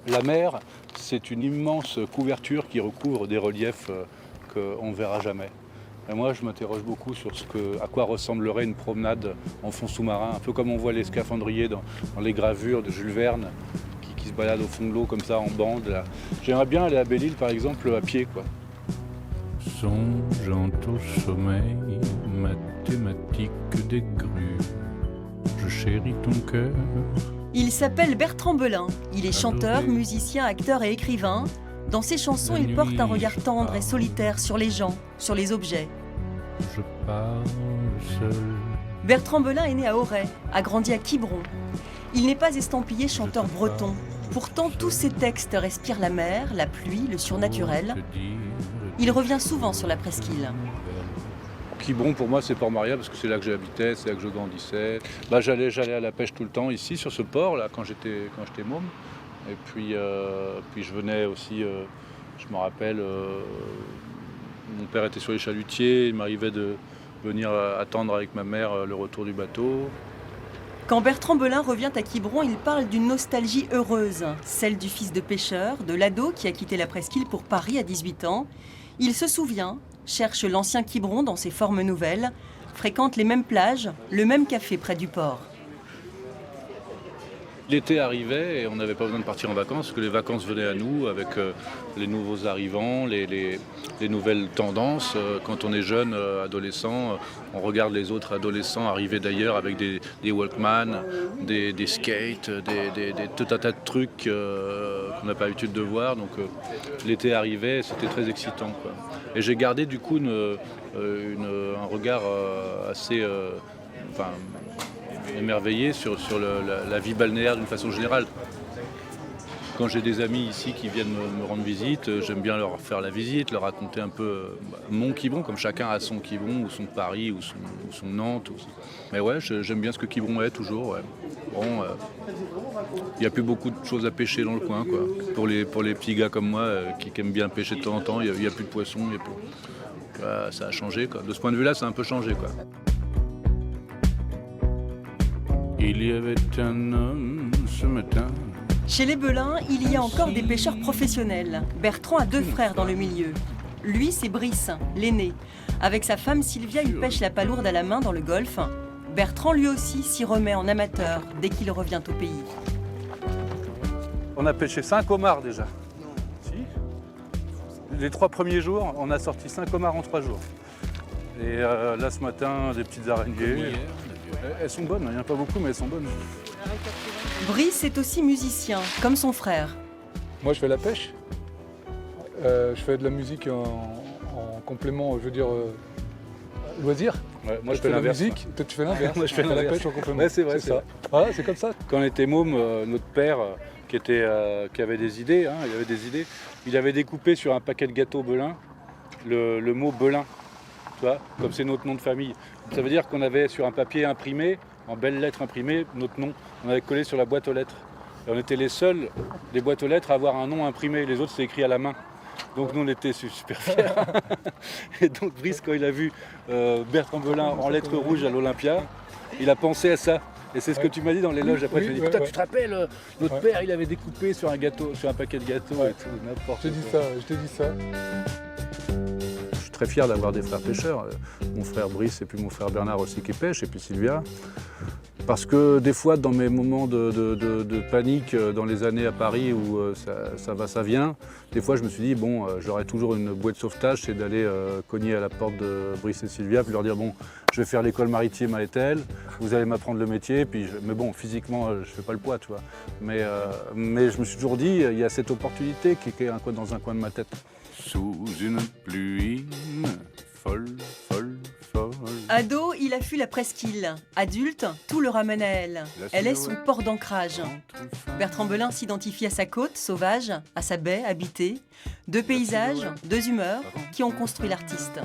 La mer, c'est une immense couverture qui recouvre des reliefs qu'on ne verra jamais. Et moi, je m'interroge beaucoup sur à quoi ressemblerait une promenade en fond sous-marin, un peu comme on voit les scaphandriers dans les gravures de Jules Verne, qui se baladent au fond de l'eau comme ça en bande. Là. J'aimerais bien aller à Belle-Île, par exemple, à pied, quoi. Songeant au sommeil, mathématique des grues, je chéris ton cœur. Il s'appelle Bertrand Belin. Il est chanteur, musicien, acteur et écrivain. Dans ses chansons, il porte un regard tendre et solitaire sur les gens, sur les objets. Je parle seul. Bertrand Belin est né à Auray, a grandi à Quiberon. Il n'est pas estampillé chanteur breton. Pourtant, tous ses textes respirent la mer, la pluie, le surnaturel. Il revient souvent sur la presqu'île. Quiberon, pour moi, c'est Port-Maria parce que c'est là que j'habitais, c'est là que je grandissais. J'allais à la pêche tout le temps ici, sur ce port, là, quand j'étais môme. Et puis je venais aussi, je me rappelle, mon père était sur les chalutiers, il m'arrivait de venir attendre avec ma mère le retour du bateau. Quand Bertrand Belin revient à Quiberon, il parle d'une nostalgie heureuse, celle du fils de pêcheur, de l'ado qui a quitté la presqu'île pour Paris à 18 ans. Il se souvient, cherche l'ancien Quiberon dans ses formes nouvelles, fréquente les mêmes plages, le même café près du port. L'été arrivait et on n'avait pas besoin de partir en vacances, parce que les vacances venaient à nous avec les nouveaux arrivants, les nouvelles tendances. Quand on est jeune, adolescent, on regarde les autres adolescents arriver d'ailleurs avec des Walkman, des skates, tout un tas de trucs qu'on n'a pas l'habitude de voir. Donc l'été arrivait, c'était très excitant, quoi. Et j'ai gardé du coup un regard assez... émerveillé sur la vie balnéaire d'une façon générale. Quand j'ai des amis ici qui viennent me rendre visite, j'aime bien leur faire la visite, leur raconter un peu mon Quiberon, comme chacun a son Quiberon, ou son Paris, ou son Nantes. Mais ouais, j'aime bien ce que Quiberon est toujours. Ouais. Bon, il n'y a plus beaucoup de choses à pêcher dans le coin, quoi. Pour les petits gars comme moi qui aiment bien pêcher de temps en temps, il n'y a plus de poissons. Ça a changé, quoi. De ce point de vue-là, ça a un peu changé, quoi. Il y avait un homme ce matin. Chez les Belin, il y a encore des pêcheurs professionnels. Bertrand a 2 frères dans le milieu. Lui, c'est Brice, l'aîné. Avec sa femme Sylvia, il pêche la palourde à la main dans le golfe. Bertrand, lui aussi, s'y remet en amateur dès qu'il revient au pays. On a pêché 5 homards déjà. Si. Les 3 premiers jours, on a sorti 5 homards en 3 jours. Et là, ce matin, des petites araignées. Elles sont bonnes, il n'y en a pas beaucoup, mais elles sont bonnes. Brice est aussi musicien, comme son frère. Moi, je fais la pêche. Je fais de la musique en complément, je veux dire, loisir. Ouais, moi, je fais fais la l'inverse. musique, toi, tu fais l'inverse. Moi, je fais la l'inverse. pêche en complément. Ouais, c'est vrai, c'est ça. Ah, c'est comme ça. Quand on était môme, notre père, qui avait des idées, il avait découpé sur un paquet de gâteaux Belin le mot Belin, tu vois, comme c'est notre nom de famille. Ça veut dire qu'on avait sur un papier imprimé, en belles lettres imprimées, notre nom. On avait collé sur la boîte aux lettres. Et on était les seuls des boîtes aux lettres à avoir un nom imprimé. Les autres, c'est écrit à la main. Donc nous, on était super fiers. Et donc Brice, quand il a vu Bertrand Belin en lettres rouges à l'Olympia, il a pensé à ça. Et c'est ce que tu m'as dit dans les loges. Après, tu m'as dit, putain, tu te rappelles, notre père, il avait découpé sur un paquet de gâteaux et tout, n'importe quoi. Je t'ai dit ça. Je suis très fier d'avoir des frères pêcheurs. Mon frère Brice et puis mon frère Bernard aussi qui pêche, et puis Sylvia. Parce que des fois, dans mes moments de panique, dans les années à Paris où ça va, ça vient, des fois je me suis dit, bon, j'aurai toujours une bouée de sauvetage, c'est d'aller cogner à la porte de Brice et Sylvia, puis leur dire, bon, je vais faire l'école maritime à Etel, vous allez m'apprendre le métier, mais bon, physiquement, je fais pas le poids, tu vois. Mais je me suis toujours dit, il y a cette opportunité qui est dans un coin de ma tête. Sous une pluie folle. Ado, il a fui la presqu'île. Adulte, tout le ramène à elle. Elle est son port d'ancrage. Bertrand Belin s'identifie à sa côte sauvage, à sa baie habitée. 2 paysages, 2 humeurs qui ont construit l'artiste.